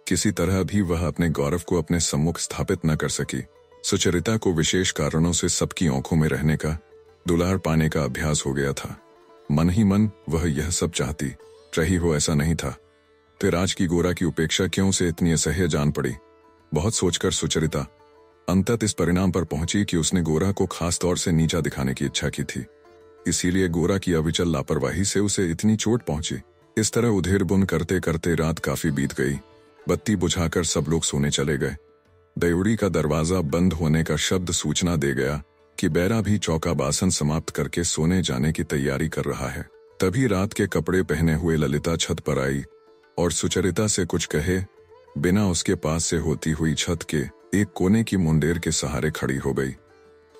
Speaker 1: किसी तरह भी वह अपने गौरव को अपने सम्मुख स्थापित न कर सकी। सुचरिता को विशेष कारणों से सबकी आंखों में रहने का, दुलार पाने का अभ्यास हो गया था। मन ही मन वह यह सब चाहती रही हो ऐसा नहीं था। फिर आज की गोरा की उपेक्षा क्यों से इतनी असह्य जान पड़ी। बहुत सोचकर सुचरिता अंतत इस परिणाम पर पहुंची कि उसने गोरा को खास तौर से नीचा दिखाने की इच्छा की थी। इसीलिए गोरा की अविचल लापरवाही से उसे इतनी चोट पहुंची। इस तरह उधेर बुन करते करते रात काफी बीत गई। बत्ती बुझाकर सब लोग सोने चले गए। दयोड़ी का दरवाजा बंद होने का शब्द सूचना दे गया कि बैरा भी चौका बासन समाप्त करके सोने जाने की तैयारी कर रहा है। तभी रात के कपड़े पहने हुए ललिता छत पर आई और सुचरिता से कुछ कहे बिना उसके पास से होती हुई छत के एक कोने की मुंडेर के सहारे खड़ी हो गई।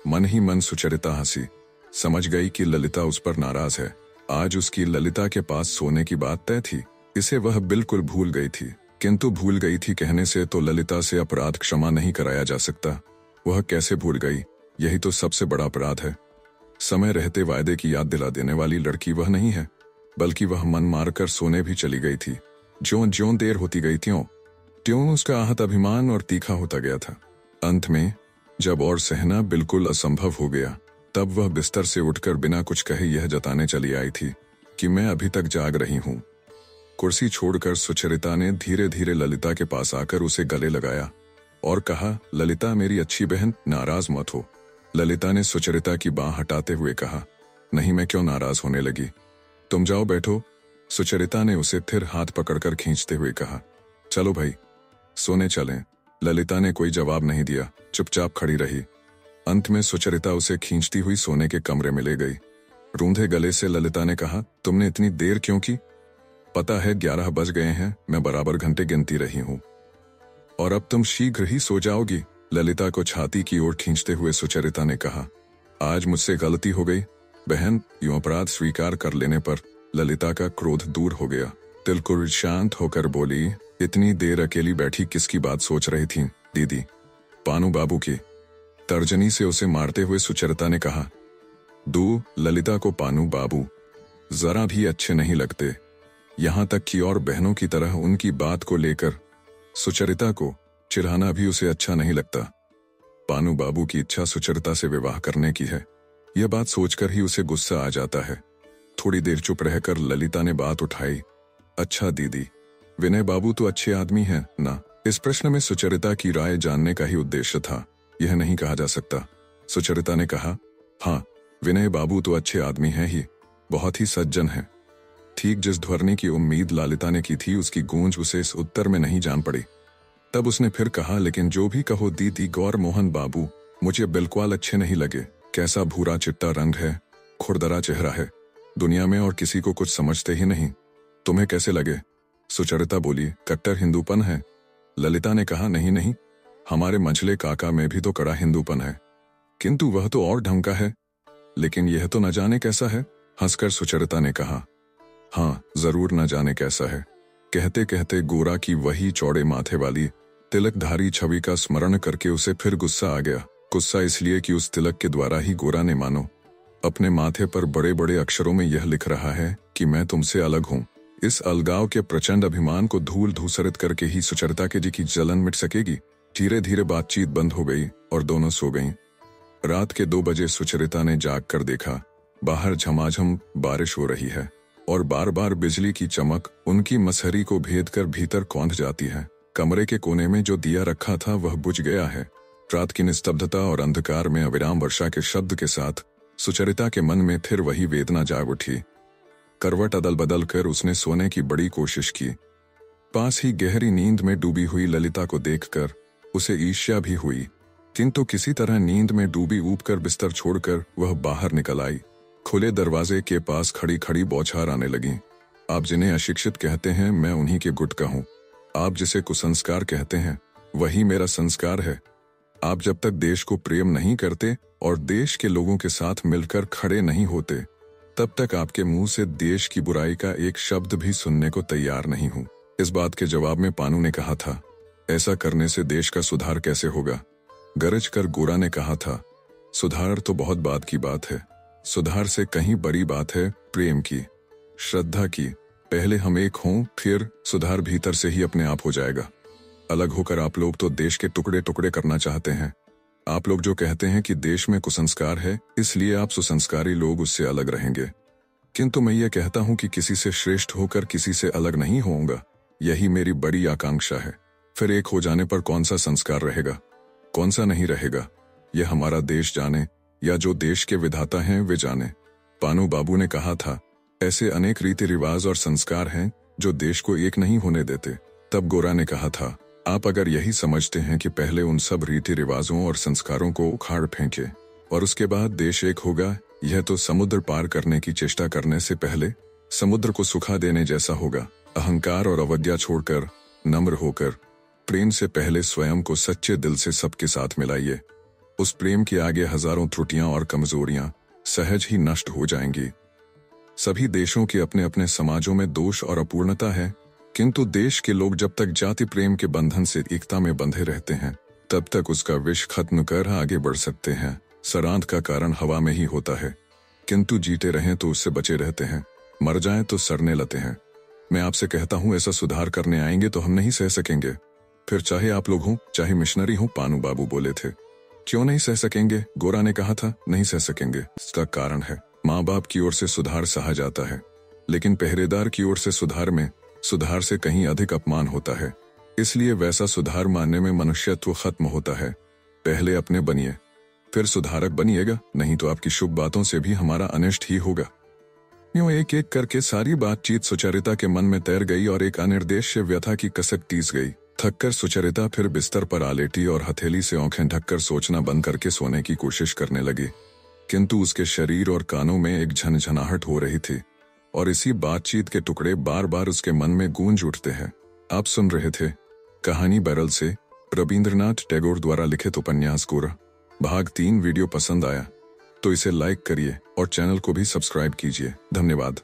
Speaker 1: मन ही मन सुचरिता हंसी। समझ गई कि ललिता उस पर नाराज है। आज उसकी ललिता के पास सोने की बात तय थी। इसे वह बिल्कुल भूल गई थी। किंतु भूल गई थी कहने से तो ललिता से अपराध क्षमा नहीं कराया जा सकता। वह कैसे भूल गई, यही तो सबसे बड़ा अपराध है। समय रहते वायदे की याद दिला देने वाली लड़की वह नहीं है, बल्कि वह मन मारकर सोने भी चली गई थी। ज्यों ज्यों देर होती गई त्यों उसका आहत अभिमान और तीखा होता गया था। अंत में जब और सहना बिल्कुल असंभव हो गया, तब वह बिस्तर से उठकर बिना कुछ कहे यह जताने चली आई थी कि मैं अभी तक जाग रही हूं। कुर्सी छोड़कर सुचरिता ने धीरे धीरे ललिता के पास आकर उसे गले लगाया और कहा, ललिता मेरी अच्छी बहन, नाराज मत हो। ललिता ने सुचरिता की बांह हटाते हुए कहा, नहीं, मैं क्यों नाराज होने लगी, तुम जाओ बैठो। सुचरिता ने उसे फिर हाथ पकड़कर खींचते हुए कहा, चलो भाई सोने चलें। ललिता ने कोई जवाब नहीं दिया, चुपचाप खड़ी रही। अंत में सुचरिता उसे खींचती हुई सोने के कमरे में ले गई। रूंधे गले से ललिता ने कहा, तुमने इतनी देर क्यों की? पता है 11 बज गए हैं, मैं बराबर घंटे गिनती रही हूं। और अब तुम शीघ्र ही सो जाओगी। ललिता को छाती की ओर खींचते हुए सुचरिता ने कहा, आज मुझसे गलती हो गई बहन। यूं अपराध स्वीकार कर लेने पर ललिता का क्रोध दूर हो गया। तिलकुर शांत होकर बोली, इतनी देर अकेली बैठी किसकी बात सोच रही थी? दीदी, पानू बाबू की। तर्जनी से उसे मारते हुए सुचरिता ने कहा, दू ललिता को पानू बाबू जरा भी अच्छे नहीं लगते। यहां तक कि और बहनों की तरह उनकी बात को लेकर सुचरिता को चिढ़ाना भी उसे अच्छा नहीं लगता। पानू बाबू की इच्छा सुचरिता से विवाह करने की है। यह बात सोचकर ही उसे गुस्सा आ जाता है। थोड़ी देर चुप रहकर ललिता ने बात उठाई, अच्छा दीदी, विनय बाबू तो अच्छे आदमी हैं ना? इस प्रश्न में सुचरिता की राय जानने का ही उद्देश्य था, यह नहीं कहा जा सकता। सुचरिता ने कहा, हाँ, विनय बाबू तो अच्छे आदमी हैं ही, बहुत ही सज्जन हैं। ठीक जिस ध्वनि की उम्मीद ललिता ने की थी, उसकी गूंज उसे इस उत्तर में नहीं जान पड़ी। तब उसने फिर कहा, लेकिन जो भी कहो दीदी, गौर मोहन बाबू मुझे बिल्कुल अच्छे नहीं लगे। कैसा भूरा चिट्टा रंग है, खुरदरा चेहरा है, दुनिया में और किसी को कुछ समझते ही नहीं। तुम्हें कैसे लगे? सुचरिता बोली, कट्टर हिंदूपन है। ललिता ने कहा, नहीं नहीं, हमारे मंझले काका में भी तो कड़ा हिंदूपन है, किंतु वह तो और ढंग का है। लेकिन यह तो न जाने कैसा है। हंसकर सुचरिता ने कहा, हाँ जरूर न जाने कैसा है। कहते कहते गोरा की वही चौड़े माथे वाली तिलकधारी छवि का स्मरण करके उसे फिर गुस्सा आ गया। गुस्सा इसलिए कि उस तिलक के द्वारा ही गोरा ने मानो अपने माथे पर बड़े बड़े अक्षरों में यह लिख रहा है कि मैं तुमसे अलग हूं। इस अलगाव के प्रचंड अभिमान को धूल धूसरित करके ही सुचरिता के जी की जलन मिट सकेगी। धीरे धीरे बातचीत बंद हो गई और दोनों सो गईं। रात के 2 बजे सुचरिता ने जाग कर देखा, बाहर झमाझम बारिश हो रही है और बार बार बिजली की चमक उनकी मसहरी को भेद कर भीतर कौंध जाती है। कमरे के कोने में जो दिया रखा था वह बुझ गया है। रात की निस्तब्धता और अंधकार में अविराम वर्षा के शब्द के साथ सुचरिता के मन में फिर वही वेदना जाग उठी। करवट अदल बदल कर उसने सोने की बड़ी कोशिश की। पास ही गहरी नींद में डूबी हुई ललिता को देखकर उसे ईर्ष्या भी हुई, किंतु किसी तरह नींद में डूबी ऊबकर बिस्तर छोड़कर वह बाहर निकल आई। खुले दरवाजे के पास खड़ी खड़ी बौछार आने लगी। आप जिन्हें अशिक्षित कहते हैं, मैं उन्हीं के गुट का हूं। आप जिसे कुसंस्कार कहते हैं, वही मेरा संस्कार है। आप जब तक देश को प्रेम नहीं करते और देश के लोगों के साथ मिलकर खड़े नहीं होते, तब तक आपके मुंह से देश की बुराई का एक शब्द भी सुनने को तैयार नहीं हूं। इस बात के जवाब में पानू ने कहा था, ऐसा करने से देश का सुधार कैसे होगा? गरज कर गोरा ने कहा था, सुधार तो बहुत बात की बात है, सुधार से कहीं बड़ी बात है प्रेम की, श्रद्धा की। पहले हम एक हों, फिर सुधार भीतर से ही अपने आप हो जाएगा। अलग होकर आप लोग तो देश के टुकड़े टुकड़े करना चाहते हैं। आप लोग जो कहते हैं कि देश में कुसंस्कार है, इसलिए आप सुसंस्कारी लोग उससे अलग रहेंगे। किंतु मैं ये कहता हूं कि किसी से श्रेष्ठ होकर किसी से अलग नहीं होऊंगा, यही मेरी बड़ी आकांक्षा है। फिर एक हो जाने पर कौन सा संस्कार रहेगा, कौन सा नहीं रहेगा, यह हमारा देश जाने, या जो देश के विधाता हैं वे जाने। पानू बाबू ने कहा था, ऐसे अनेक रीति रिवाज और संस्कार हैं जो देश को एक नहीं होने देते। तब गोरा ने कहा था, आप अगर यही समझते हैं कि पहले उन सब रीति रिवाजों और संस्कारों को उखाड़ फेंके और उसके बाद देश एक होगा, यह तो समुद्र पार करने की चेष्टा करने से पहले समुद्र को सुखा देने जैसा होगा। अहंकार और अवज्ञा छोड़कर नम्र होकर प्रेम से पहले स्वयं को सच्चे दिल से सबके साथ मिलाइए। उस प्रेम के आगे हजारों त्रुटियां और कमजोरियां सहज ही नष्ट हो जाएंगी। सभी देशों के अपने अपने समाजों में दोष और अपूर्णता है, किंतु देश के लोग जब तक जाति प्रेम के बंधन से एकता में बंधे रहते हैं, तब तक उसका विष खत्म कर आगे बढ़ सकते हैं। सरांध का कारण हवा में ही होता है, किंतु जीते रहें तो उससे बचे रहते हैं, मर जाएं तो सड़ने लगते हैं। मैं आपसे कहता हूं, ऐसा सुधार करने आएंगे तो हम नहीं सह सकेंगे, फिर चाहे आप लोग हों चाहे मिशनरी हों। पानू बाबू बोले थे, क्यों नहीं सह सकेंगे? गोरा ने कहा था, नहीं सह सकेंगे। इसका कारण है, माँ बाप की ओर से सुधार सहा जाता है, लेकिन पहरेदार की ओर से सुधार से कहीं अधिक अपमान होता है। इसलिए वैसा सुधार मानने में मनुष्यत्व खत्म होता है। पहले अपने बनिए, फिर सुधारक बनिएगा, नहीं तो आपकी शुभ बातों से भी हमारा अनिष्ट ही होगा। यूं एक एक करके सारी बातचीत सुचरिता के मन में तैर गई और एक अनिर्देश्य व्यथा की कसक टीस गई। थककर सुचरिता फिर बिस्तर पर आ लेटी और हथेली से आंखें ढककर सोचना बंद करके सोने की कोशिश करने लगी, किंतु उसके शरीर और कानों में एक झनझनाहट हो रही थी और इसी बातचीत के टुकड़े बार बार उसके मन में गूंज उठते हैं। आप सुन रहे थे कहानी बैरल से रबींद्रनाथ टैगोर द्वारा लिखित उपन्यास गोरा, भाग 3। वीडियो पसंद आया तो इसे लाइक करिए और चैनल को भी सब्सक्राइब कीजिए। धन्यवाद।